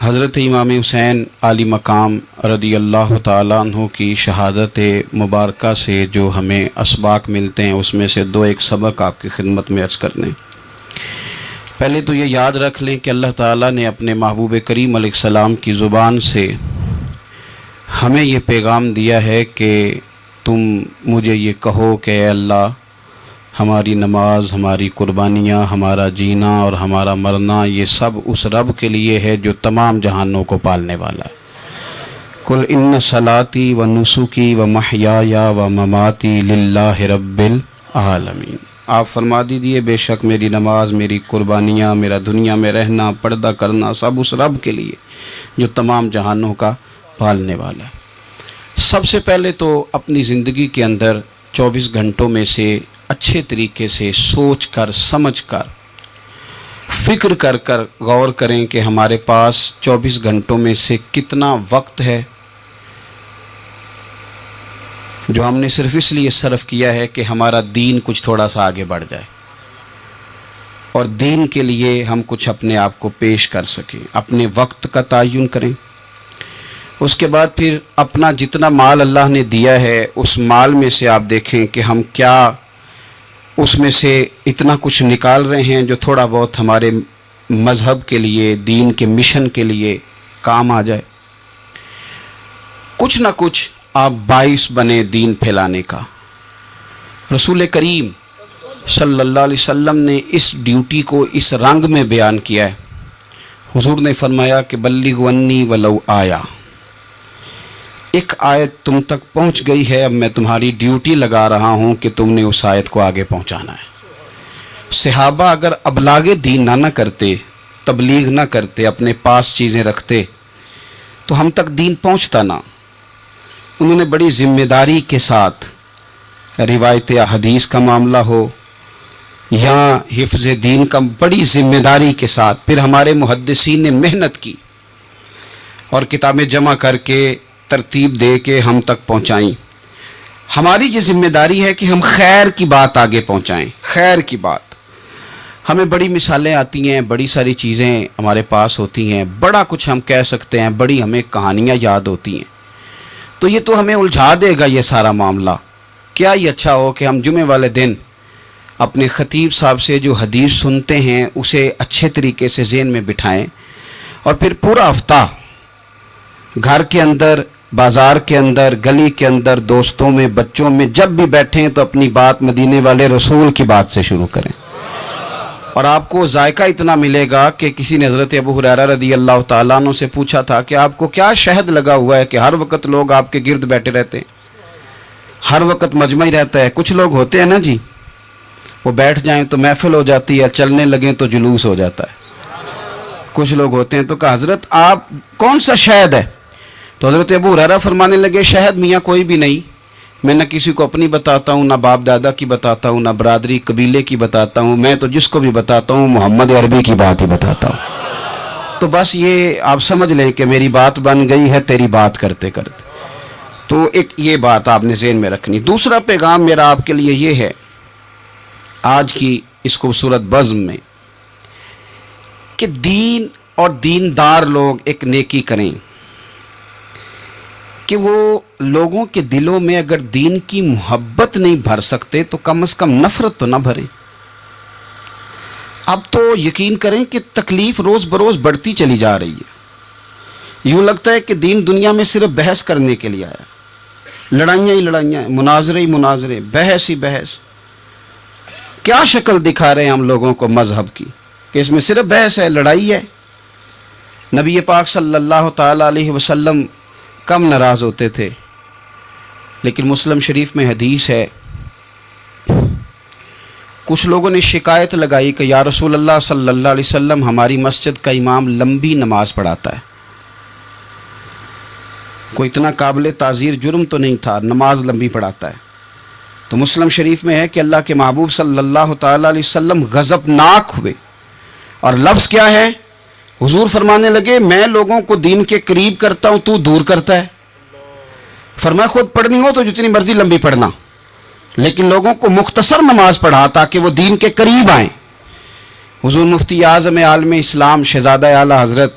حضرت امام حسین عالی مقام رضی اللہ تعالیٰ عنہ کی شہادت مبارکہ سے جو ہمیں اسباق ملتے ہیں اس میں سے ایک سبق آپ کی خدمت میں عرض کر دیں۔ پہلے تو یہ یاد رکھ لیں کہ اللہ تعالیٰ نے اپنے محبوب کریم علیہ السلام کی زبان سے ہمیں یہ پیغام دیا ہے کہ تم مجھے یہ کہو کہ اے اللہ، ہماری نماز، ہماری قربانیاں، ہمارا جینا اور ہمارا مرنا یہ سب اس رب کے لیے ہے جو تمام جہانوں کو پالنے والا ہے۔ قل ان صلاتی و نسکی و محیای و مماتی للہ رب العالمین۔ آپ فرما دیجئے بے شک میری نماز، میری قربانیاں، میرا دنیا میں رہنا، پردہ کرنا سب اس رب کے لیے جو تمام جہانوں کا پالنے والا ہے۔ سب سے پہلے تو اپنی زندگی کے اندر 24 گھنٹوں میں سے اچھے طریقے سے سوچ کر، سمجھ کر، فکر کر کر غور کریں کہ ہمارے پاس 24 گھنٹوں میں سے کتنا وقت ہے جو ہم نے صرف اس لیے صرف کیا ہے کہ ہمارا دین کچھ تھوڑا سا آگے بڑھ جائے اور دین کے لیے ہم کچھ اپنے آپ کو پیش کر سکیں۔ اپنے وقت کا تعین کریں، اس کے بعد پھر اپنا جتنا مال اللہ نے دیا ہے اس مال میں سے آپ دیکھیں کہ ہم کیا اس میں سے اتنا کچھ نکال رہے ہیں جو تھوڑا بہت ہمارے مذہب کے لیے، دین کے مشن کے لیے کام آ جائے۔ کچھ نہ کچھ آپ باعث بنے دین پھیلانے کا۔ رسول کریم صلی اللہ علیہ وسلم نے اس ڈیوٹی کو اس رنگ میں بیان کیا ہے۔ حضور نے فرمایا کہ بلغوا عنی ولو آیا، ایک آیت تم تک پہنچ گئی ہے، اب میں تمہاری ڈیوٹی لگا رہا ہوں کہ تم نے اس آیت کو آگے پہنچانا ہے۔ صحابہ اگر ابلاغ دین نہ کرتے، تبلیغ نہ کرتے، اپنے پاس چیزیں رکھتے تو ہم تک دین پہنچتا نہ۔ انہوں نے بڑی ذمہ داری کے ساتھ، روایت حدیث کا معاملہ ہو یا حفظ دین کا، بڑی ذمہ داری کے ساتھ پھر ہمارے محدثین نے محنت کی اور کتابیں جمع کر کے ترتیب دے کے ہم تک پہنچائیں۔ ہماری یہ ذمہ داری ہے کہ ہم خیر کی بات آگے پہنچائیں، خیر کی بات۔ ہمیں بڑی مثالیں آتی ہیں، بڑی ساری چیزیں ہمارے پاس ہوتی ہیں، بڑا کچھ ہم کہہ سکتے ہیں، بڑی ہمیں کہانیاں یاد ہوتی ہیں، تو یہ تو ہمیں الجھا دے گا یہ سارا معاملہ۔ کیا یہ اچھا ہو کہ ہم جمعے والے دن اپنے خطیب صاحب سے جو حدیث سنتے ہیں اسے اچھے طریقے سے ذہن میں بٹھائیں اور پھر پورا ہفتہ گھر کے اندر، بازار کے اندر، گلی کے اندر، دوستوں میں، بچوں میں جب بھی بیٹھیں تو اپنی بات مدینے والے رسول کی بات سے شروع کریں، اور آپ کو ذائقہ اتنا ملے گا کہ کسی نے حضرت ابو ہریرہ رضی اللہ تعالیٰ عنہ سے پوچھا تھا کہ آپ کو کیا شہد لگا ہوا ہے کہ ہر وقت لوگ آپ کے گرد بیٹھے رہتے ہیں، ہر وقت مجمع ہی رہتا ہے؟ کچھ لوگ ہوتے ہیں نا جی، وہ بیٹھ جائیں تو محفل ہو جاتی ہے، چلنے لگیں تو جلوس ہو جاتا ہے۔ کچھ لوگ ہوتے ہیں، تو کہا حضرت آپ کون سا شہد ہے؟ تو حضرت ابو ہریرہ فرمانے لگے شہد میاں کوئی بھی نہیں، میں نہ کسی کو اپنی بتاتا ہوں، نہ باپ دادا کی بتاتا ہوں، نہ برادری قبیلے کی بتاتا ہوں، میں تو جس کو بھی بتاتا ہوں محمد عربی کی بات ہی بتاتا ہوں۔ تو بس یہ آپ سمجھ لیں کہ میری بات بن گئی ہے تیری بات کرتے کرتے۔ تو ایک یہ بات آپ نے ذہن میں رکھنی۔ دوسرا پیغام میرا آپ کے لیے یہ ہے آج کی اس خوبصورت بزم میں کہ دین اور دیندار لوگ ایک نیکی کریں کہ وہ لوگوں کے دلوں میں اگر دین کی محبت نہیں بھر سکتے تو کم از کم نفرت تو نہ بھریں۔ اب تو یقین کریں کہ تکلیف روز بروز بڑھتی چلی جا رہی ہے۔ یوں لگتا ہے کہ دین دنیا میں صرف بحث کرنے کے لیے آیا، لڑائیاں ہی لڑائیاں، مناظرے ہی مناظرے، بحث ہی بحث۔ کیا شکل دکھا رہے ہیں ہم لوگوں کو مذہب کی کہ اس میں صرف بحث ہے، لڑائی ہے۔ نبی پاک صلی اللہ تعالی علیہ وسلم کم ناراض ہوتے تھے، لیکن مسلم شریف میں حدیث ہے، کچھ لوگوں نے شکایت لگائی کہ یا رسول اللہ صلی اللہ علیہ وسلم ہماری مسجد کا امام لمبی نماز پڑھاتا ہے، کوئی اتنا قابل تعزیر جرم تو نہیں تھا، نماز لمبی پڑھاتا ہے۔ تو مسلم شریف میں ہے کہ اللہ کے محبوب صلی اللہ تعالی علیہ وسلم غضبناک ہوئے، اور لفظ کیا ہے؟ حضور فرمانے لگے میں لوگوں کو دین کے قریب کرتا ہوں، تو دور کرتا ہے۔ فرمایا خود پڑھنی ہو تو جتنی مرضی لمبی پڑھنا، لیکن لوگوں کو مختصر نماز پڑھا تاکہ وہ دین کے قریب آئیں۔ حضور مفتی اعظم عالم اسلام شہزادہ اعلیٰ حضرت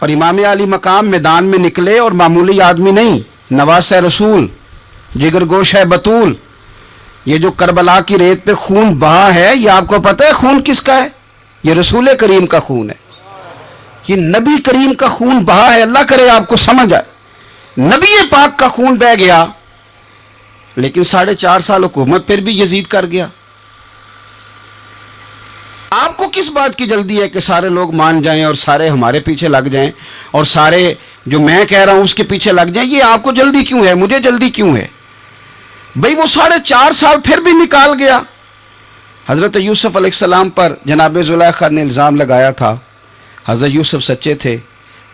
اور امام علی مقام میدان میں نکلے اور معمولی آدمی نہیں، نواسہ رسول، جگر گوش ہے بطول. یہ جو کربلا کی ریت پہ خون بہا ہے، یہ آپ کو پتہ ہے خون کس کا ہے؟ یہ رسول کریم کا خون ہے. یہ نبی کریم کا خون بہا ہے. اللہ کرے آپ کو سمجھ آئے. نبی پاک کا خون بہ گیا، لیکن 4.5 سال حکومت پھر بھی یزید کر گیا. آپ کو کس بات کی جلدی ہے کہ سارے لوگ مان جائیں اور سارے ہمارے پیچھے لگ جائیں اور سارے جو میں کہہ رہا ہوں اس کے پیچھے لگ جائیں؟ یہ آپ کو جلدی کیوں ہے؟ مجھے جلدی کیوں ہے؟ بھئی وہ 4.5 سال پھر بھی نکال گیا. حضرت یوسف علیہ السلام پر جناب زلیخا نے الزام لگایا تھا. حضرت یوسف سچے تھے،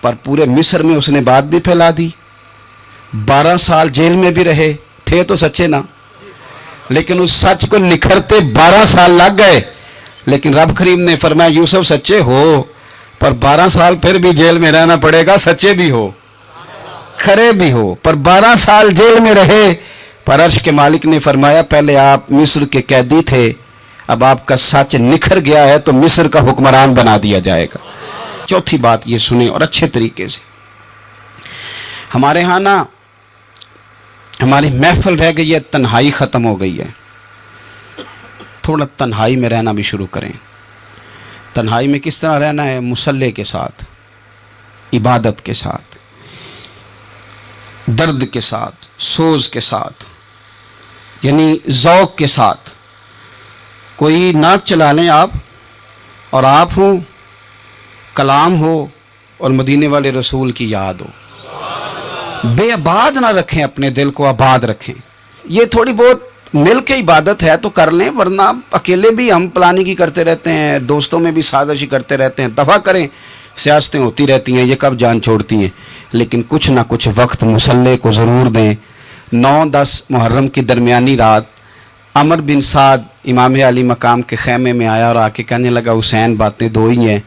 پر پورے مصر میں اس نے بات بھی پھیلا دی. 12 سال جیل میں بھی رہے تھے تو سچے نا، لیکن اس سچ کو نکھرتے 12 سال لگ گئے. لیکن رب کریم نے فرمایا یوسف سچے ہو، پر 12 سال پھر بھی جیل میں رہنا پڑے گا. سچے بھی ہو، کھرے بھی ہو، پر 12 سال جیل میں رہے. پر عرش کے مالک نے فرمایا پہلے آپ مصر کے قیدی تھے، اب آپ کا سچ نکھر گیا ہے تو مصر کا حکمران بنا دیا جائے گا. چوتھی بات یہ سنیں اور اچھے طریقے سے. ہمارے ہاں نا ہماری محفل رہ گئی ہے، تنہائی ختم ہو گئی ہے. تھوڑا تنہائی میں رہنا بھی شروع کریں. تنہائی میں کس طرح رہنا ہے؟ مصلی کے ساتھ، عبادت کے ساتھ، درد کے ساتھ، سوز کے ساتھ، یعنی ذوق کے ساتھ. کوئی نعت چلا لیں آپ اور آپ ہوں، کلام ہو اور مدینے والے رسول کی یاد ہو. بے آباد نہ رکھیں، اپنے دل کو آباد رکھیں. یہ تھوڑی بہت مل کے عبادت ہے تو کر لیں، ورنہ اکیلے بھی ہم پلاننگ ہی کرتے رہتے ہیں، دوستوں میں بھی سازشی کرتے رہتے ہیں. دفع کریں، سیاستیں ہوتی رہتی ہیں، یہ کب جان چھوڑتی ہیں. لیکن کچھ نہ کچھ وقت مصلی کو ضرور دیں. 9-10 محرم کی درمیانی رات عمر بن سعد امام علی مقام کے خیمے میں آیا اور آ کے کہنے لگا حسین باتیں 2 ہی ہیں.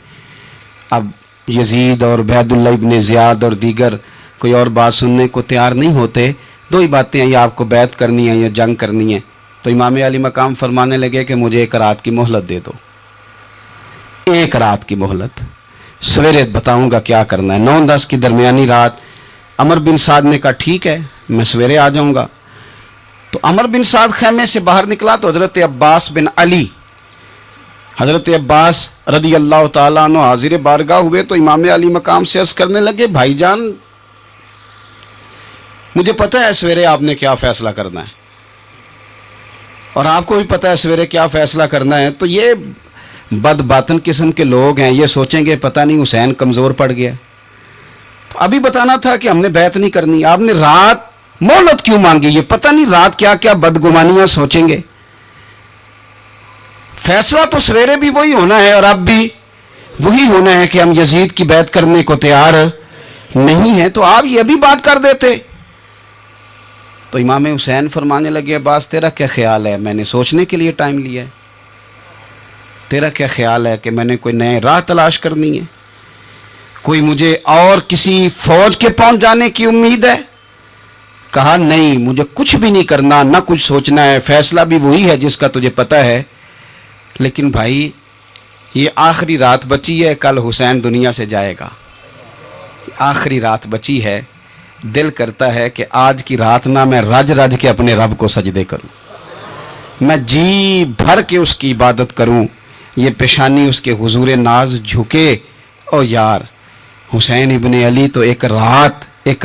اب یزید اور عبید اللہ ابن زیاد اور دیگر کوئی اور بات سننے کو تیار نہیں ہوتے. 2 ہی باتیں ہیں، یا آپ کو بیعت کرنی ہے یا جنگ کرنی ہے. تو امام علی مقام فرمانے لگے کہ مجھے 1 رات کی مہلت دے دو. 1 رات کی مہلت، سویرے بتاؤں گا کیا کرنا ہے. 9-10 کی درمیانی رات عمر بن سعد نے کہا ٹھیک ہے میں سویرے آ جاؤں گا. تو عمر بن سعد خیمے سے باہر نکلا تو حضرت عباس بن علی، حضرت عباس رضی اللہ تعالیٰ عنہ حاضر بارگاہ ہوئے تو امام علی مقام سے عرض کرنے لگے بھائی جان مجھے پتہ ہے سویرے آپ نے کیا فیصلہ کرنا ہے، اور آپ کو بھی پتہ ہے سویرے کیا فیصلہ کرنا ہے. تو یہ بد باطن قسم کے لوگ ہیں، یہ سوچیں گے پتہ نہیں حسین کمزور پڑ گیا. تو ابھی بتانا تھا کہ ہم نے بیعت نہیں کرنی. آپ نے رات مہلت کیوں مانگی؟ یہ پتہ نہیں رات کیا کیا بدگمانیاں سوچیں گے. فیصلہ تو سویرے بھی وہی ہونا ہے اور اب بھی وہی ہونا ہے کہ ہم یزید کی بیعت کرنے کو تیار نہیں ہیں. تو آپ یہ بھی بات کر دیتے. تو امام حسین فرمانے لگے عباس تیرا کیا خیال ہے؟ میں نے سوچنے کے لیے ٹائم لیا ہے. تیرا کیا خیال ہے کہ میں نے کوئی نئے راہ تلاش کرنی ہے؟ کوئی مجھے اور کسی فوج کے پہنچ جانے کی امید ہے؟ کہا نہیں، مجھے کچھ بھی نہیں کرنا، نہ کچھ سوچنا ہے. فیصلہ بھی وہی ہے جس کا تجھے پتہ ہے. لیکن بھائی یہ آخری رات بچی ہے، کل حسین دنیا سے جائے گا. آخری رات بچی ہے، دل کرتا ہے کہ آج کی رات نہ میں رج رج کے اپنے رب کو سجدے کروں، میں جی بھر کے اس کی عبادت کروں. یہ پیشانی اس کے حضور ناز جھکے. او یار حسین ابن علی تو ایک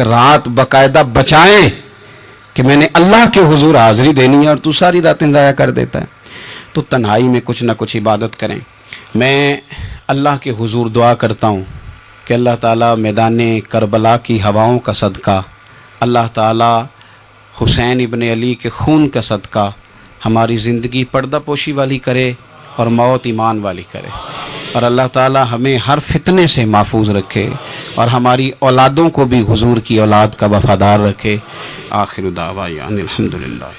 رات باقاعدہ بچائیں کہ میں نے اللہ کے حضور حاضری دینی ہے اور تو ساری راتیں ضائع کر دیتا ہے. تو تنہائی میں کچھ نہ کچھ عبادت کریں. میں اللہ کے حضور دعا کرتا ہوں کہ اللہ تعالیٰ میدان کربلا کی ہواؤں کا صدقہ، اللہ تعالیٰ حسین ابن علی کے خون کا صدقہ ہماری زندگی پردہ پوشی والی کرے اور موت ایمان والی کرے. اور اللہ تعالیٰ ہمیں ہر فتنے سے محفوظ رکھے اور ہماری اولادوں کو بھی حضور کی اولاد کا وفادار رکھے. آخر دعوانا الحمدللہ.